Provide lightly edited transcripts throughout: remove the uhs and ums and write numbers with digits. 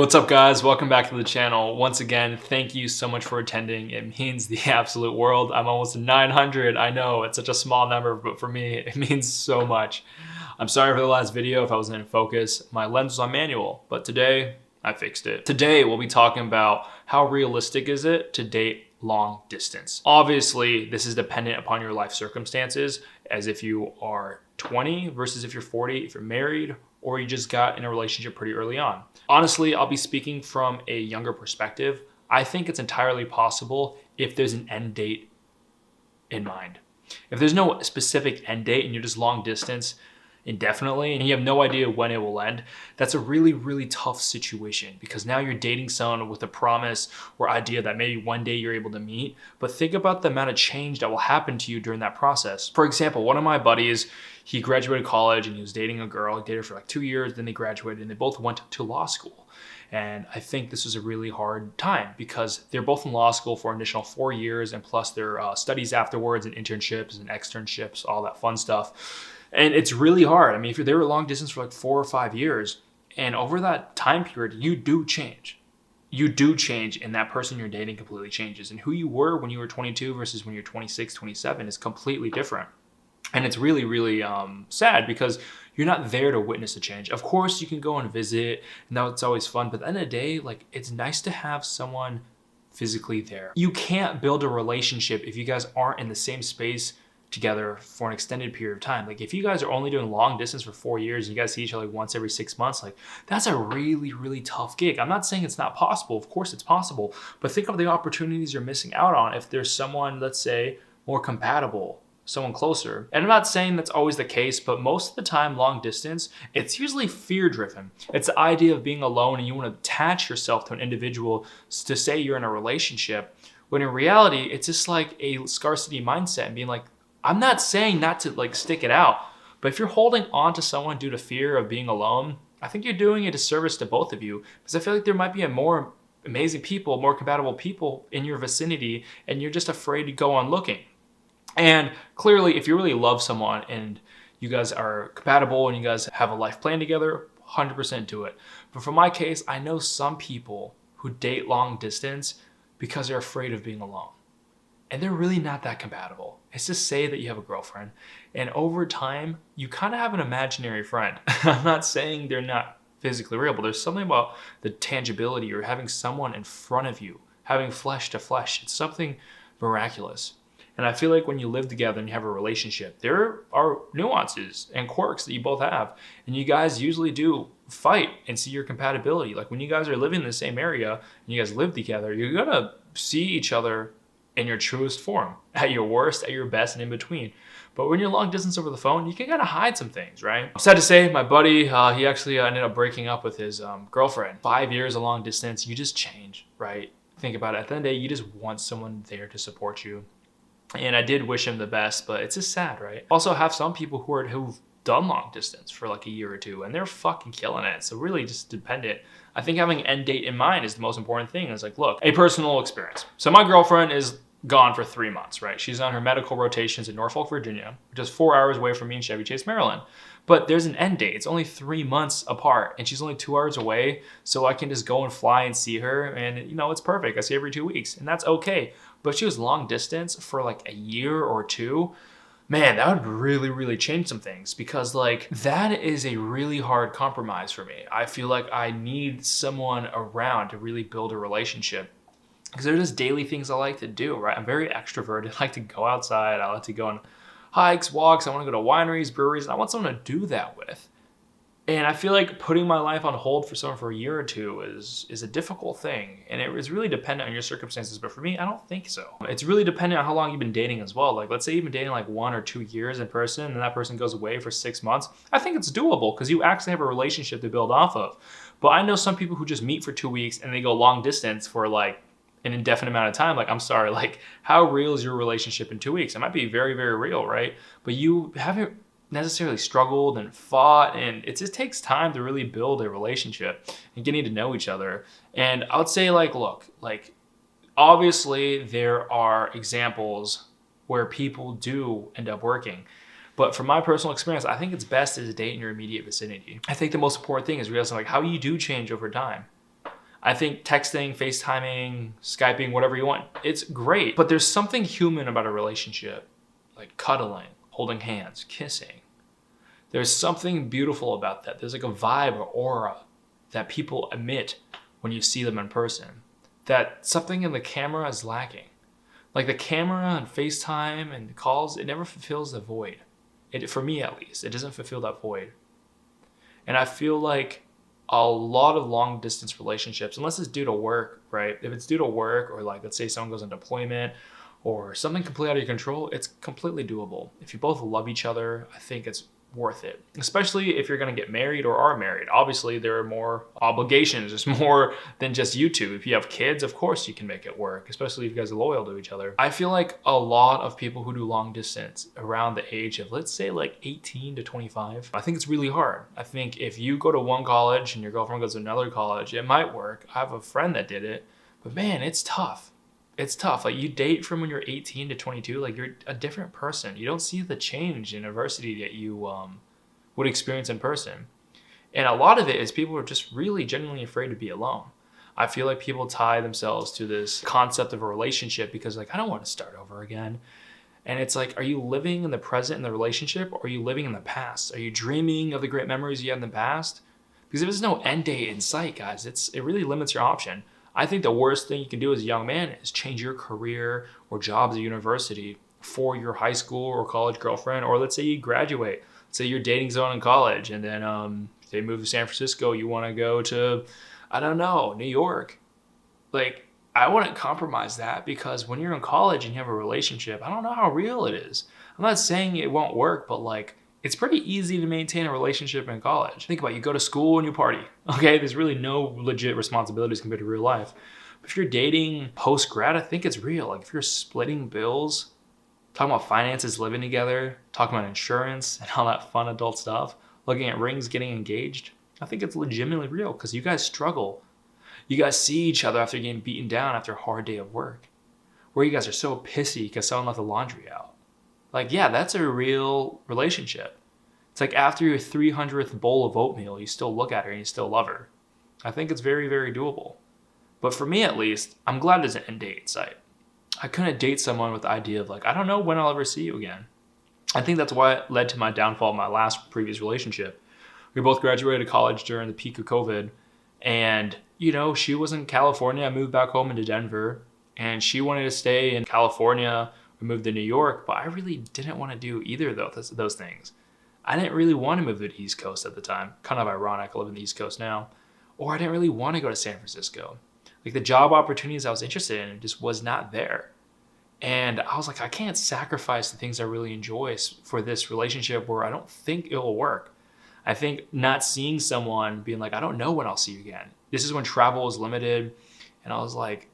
What's up, guys? Welcome back to the channel. Once again, thank you so much for attending. It means the absolute world. I'm almost at 900. I know it's such a small number, but for me, it means so much. I'm sorry for the last video if I wasn't in focus. My lens was on manual, but today I fixed it. Today, we'll be talking about how realistic is it to date long distance. Obviously, this is dependent upon your life circumstances, as if you are 20 versus if you're 40, if you're married, or you just got in a relationship pretty early on. Honestly, I'll be speaking from a younger perspective. I think it's entirely possible if there's an end date in mind. If there's no specific end date and you're just long distance indefinitely and you have no idea when it will end, that's a really, really tough situation because now you're dating someone with a promise or idea that maybe one day you're able to meet. But think about the amount of change that will happen to you during that process. For example, one of my buddies, he graduated college and he was dating a girl. He dated her for like 2 years, then they graduated and they both went to law school. And I think this was a really hard time because they're both in law school for an additional 4 years and plus their studies afterwards and internships and externships, all that fun stuff. And it's really hard. I mean, if they were long distance for like 4 or 5 years, and over that time period, you do change. You do change, and that person you're dating completely changes. And who you were when you were 22 versus when you're 26, 27 is completely different. And it's really, really sad because you're not there to witness a change. Of course, you can go and visit, and that's always fun. But at the end of the day, like, it's nice to have someone physically there. You can't build a relationship if you guys aren't in the same space together for an extended period of time. Like if you guys are only doing long distance for 4 years and you guys see each other like once every 6 months, like that's a really, really tough gig. I'm not saying it's not possible. Of course it's possible, but think of the opportunities you're missing out on if there's someone, let's say, more compatible, someone closer. And I'm not saying that's always the case, but most of the time, long distance, it's usually fear driven. It's the idea of being alone and you want to attach yourself to an individual to say you're in a relationship, when in reality, it's just like a scarcity mindset and being like, I'm not saying not to like stick it out, but if you're holding on to someone due to fear of being alone, I think you're doing a disservice to both of you because I feel like there might be a more amazing people, more compatible people in your vicinity and you're just afraid to go on looking. And clearly, if you really love someone and you guys are compatible and you guys have a life plan together, 100% do it. But for my case, I know some people who date long distance because they're afraid of being alone. And they're really not that compatible. It's just say that you have a girlfriend and over time, you kind of have an imaginary friend. I'm not saying they're not physically real, but there's something about the tangibility or having someone in front of you, having flesh to flesh. It's something miraculous. And I feel like when you live together and you have a relationship, there are nuances and quirks that you both have. And you guys usually do fight and see your compatibility. Like when you guys are living in the same area and you guys live together, you're gonna see each other in your truest form, at your worst, at your best, and in between. But when you're long distance over the phone, you can kind of hide some things, right? Sad to say, my buddy, he actually ended up breaking up with his girlfriend. 5 years of long distance, you just change, right? Think about it. At the end of the day, you just want someone there to support you. And I did wish him the best, but it's just sad, right? Also have some people who've done long distance for like a year or two and they're fucking killing it. So really just dependent. I think having an end date in mind is the most important thing. It's like, look, a personal experience. So my girlfriend is gone for 3 months, right? She's on her medical rotations in Norfolk, Virginia, which is 4 hours away from me in Chevy Chase, Maryland. But there's an end date. It's only 3 months apart and she's only 2 hours away. So I can just go and fly and see her. And you know, it's perfect. I see her every 2 weeks and that's okay. But if she was long distance for like a year or two, man, that would really, really change some things because like that is a really hard compromise for me. I feel like I need someone around to really build a relationship. Because they're just daily things I like to do, right? I'm very extroverted. I like to go outside. I like to go on hikes, walks. I want to go to wineries, breweries. And I want someone to do that with. And I feel like putting my life on hold for someone for a year or two is a difficult thing. And it is really dependent on your circumstances. But for me, I don't think so. It's really dependent on how long you've been dating as well. Like, let's say you've been dating like 1 or 2 years in person and that person goes away for 6 months. I think it's doable because you actually have a relationship to build off of. But I know some people who just meet for 2 weeks and they go long distance for like an indefinite amount of time. Like, I'm sorry, like how real is your relationship in 2 weeks? It might be very, very real, right? But you haven't necessarily struggled and fought, and it just takes time to really build a relationship and getting to know each other. And I would say like, look, like obviously there are examples where people do end up working. But from my personal experience, I think it's best to date in your immediate vicinity. I think the most important thing is realizing like how you do change over time. I think texting, FaceTiming, Skyping, whatever you want, it's great. But there's something human about a relationship, like cuddling, holding hands, kissing. There's something beautiful about that. There's like a vibe or aura that people emit when you see them in person, that something in the camera is lacking. Like the camera and FaceTime and calls, it never fulfills the void. For me at least, it doesn't fulfill that void. And I feel like a lot of long distance relationships, unless it's due to work, right? If it's due to work, or like, let's say someone goes on deployment or something completely out of your control, it's completely doable. If you both love each other, I think it's worth it, especially if you're going to get married or are married. Obviously, there are more obligations. There's more than just you two. If you have kids, of course you can make it work, especially if you guys are loyal to each other. I feel like a lot of people who do long distance around the age of, let's say, like 18 to 25, I think it's really hard. I think if you go to one college and your girlfriend goes to another college, it might work. I have a friend that did it, but man, it's tough. It's tough. Like, you date from when you're 18 to 22, like, you're a different person. You don't see the change in adversity that you would experience in person. And a lot of it is people are just really genuinely afraid to be alone. I feel like people tie themselves to this concept of a relationship because, like, I don't want to start over again. And it's like, are you living in the present in the relationship, or are you living in the past? Are you dreaming of the great memories you had in the past? Because if there's no end date in sight, guys, it really limits your option. I think the worst thing you can do as a young man is change your career or jobs at university for your high school or college girlfriend. Or let's say you graduate. Let's say you're dating someone in college, and then they move to San Francisco. You want to go to, I don't know, New York. Like, I wouldn't compromise that, because when you're in college and you have a relationship, I don't know how real it is. I'm not saying it won't work, but like, it's pretty easy to maintain a relationship in college. Think about it. You go to school and you party. Okay, there's really no legit responsibilities compared to real life. But if you're dating post-grad, I think it's real. Like, if you're splitting bills, talking about finances, living together, talking about insurance and all that fun adult stuff, looking at rings, getting engaged, I think it's legitimately real, because you guys struggle. You guys see each other after getting beaten down after a hard day of work, where you guys are so pissy because someone left the laundry out. Like, yeah, that's a real relationship. It's like after your 300th bowl of oatmeal, you still look at her and you still love her. I think it's very, very doable. But for me, at least, I'm glad there's an end date in sight. I couldn't date someone with the idea of, like, I don't know when I'll ever see you again. I think that's why it led to my downfall in my last previous relationship. We both graduated college during the peak of COVID. And, you know, she was in California. I moved back home into Denver. And she wanted to stay in California. We moved to New York, but I really didn't want to do either of those things. I didn't really want to move to the East Coast at the time. Kind of ironic, I live in the East Coast now. Or I didn't really want to go to San Francisco. Like, the job opportunities I was interested in just was not there. And I was like, I can't sacrifice the things I really enjoy for this relationship where I don't think it will work. I think not seeing someone, being like, I don't know when I'll see you again. This is when travel was limited. And I was like,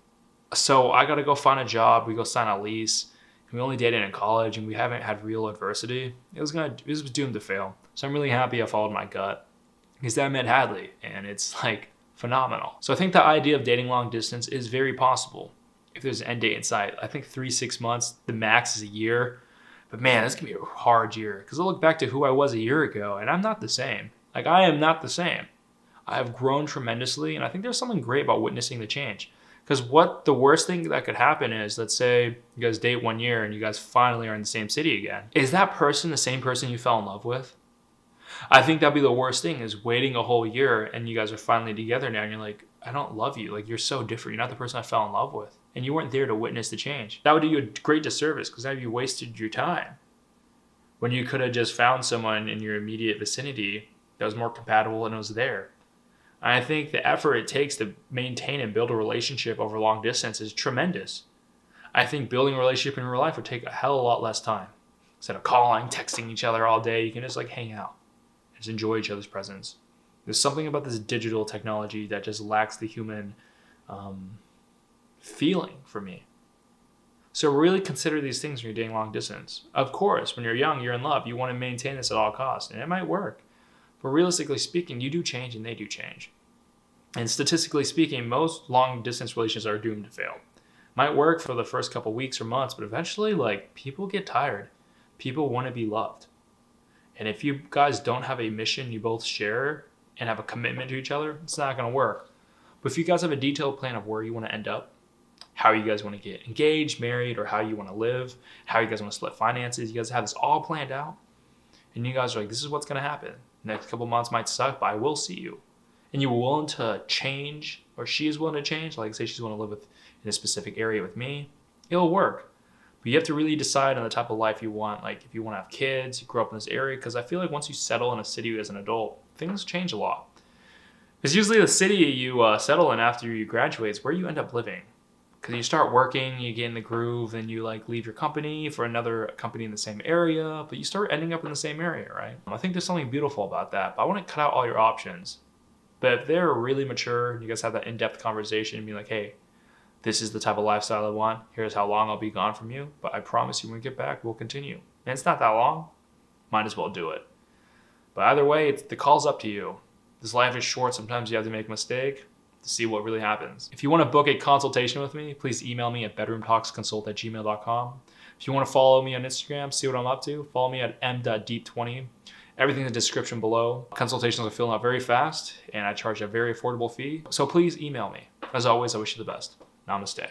so I got to go find a job. We go sign a lease. We only dated in college, and we haven't had real adversity. It was doomed to fail. So I'm really happy I followed my gut, because then I met Hadley, and it's like phenomenal. So I think the idea of dating long distance is very possible if there's an end date in sight. I think 3-6 months, the max is a year. But man, this can be a hard year, because I look back to who I was a year ago, and I'm not the same. Like, I am not the same. I have grown tremendously, and I think there's something great about witnessing the change. Because what the worst thing that could happen is, let's say you guys date 1 year and you guys finally are in the same city again. Is that person the same person you fell in love with? I think that'd be the worst thing, is waiting a whole year and you guys are finally together now and you're like, I don't love you. Like, you're so different. You're not the person I fell in love with. And you weren't there to witness the change. That would do you a great disservice, because now you wasted your time when you could have just found someone in your immediate vicinity that was more compatible and was there. I think the effort it takes to maintain and build a relationship over long distance is tremendous. I think building a relationship in real life would take a hell of a lot less time. Instead of calling, texting each other all day, you can just like hang out and just enjoy each other's presence. There's something about this digital technology that just lacks the human feeling for me. So really consider these things when you're dating long distance. Of course, when you're young, you're in love. You want to maintain this at all costs, and it might work. But realistically speaking, you do change and they do change. And statistically speaking, most long distance relationships are doomed to fail. Might work for the first couple weeks or months, but eventually, like, people get tired. People want to be loved. And if you guys don't have a mission you both share and have a commitment to each other, it's not going to work. But if you guys have a detailed plan of where you want to end up, how you guys want to get engaged, married, or how you want to live, how you guys want to split finances, you guys have this all planned out, and you guys are like, this is what's going to happen. Next couple months might suck, but I will see you. And you're willing to change, or she is willing to change, like say she's willing to live in a specific area with me, it'll work. But you have to really decide on the type of life you want. Like if you want to have kids, you grow up in this area, because I feel like once you settle in a city as an adult, things change a lot. Because usually the city you settle in after you graduate is where you end up living. Because you start working, you get in the groove, and you like leave your company for another company in the same area, but you start ending up in the same area, right? I think there's something beautiful about that, but I want to cut out all your options. But if they're really mature, you guys have that in-depth conversation and be like, hey, this is the type of lifestyle I want. Here's how long I'll be gone from you, but I promise you when we get back, we'll continue. And it's not that long. Might as well do it. But either way, the call's up to you. This life is short. Sometimes you have to make a mistake to see what really happens. If you want to book a consultation with me, please email me at bedroomtalksconsult@gmail.com. If you want to follow me on Instagram, see what I'm up to, follow me at m.deep20. Everything in the description below. Consultations are filling out very fast, and I charge a very affordable fee. So please email me. As always, I wish you the best. Namaste.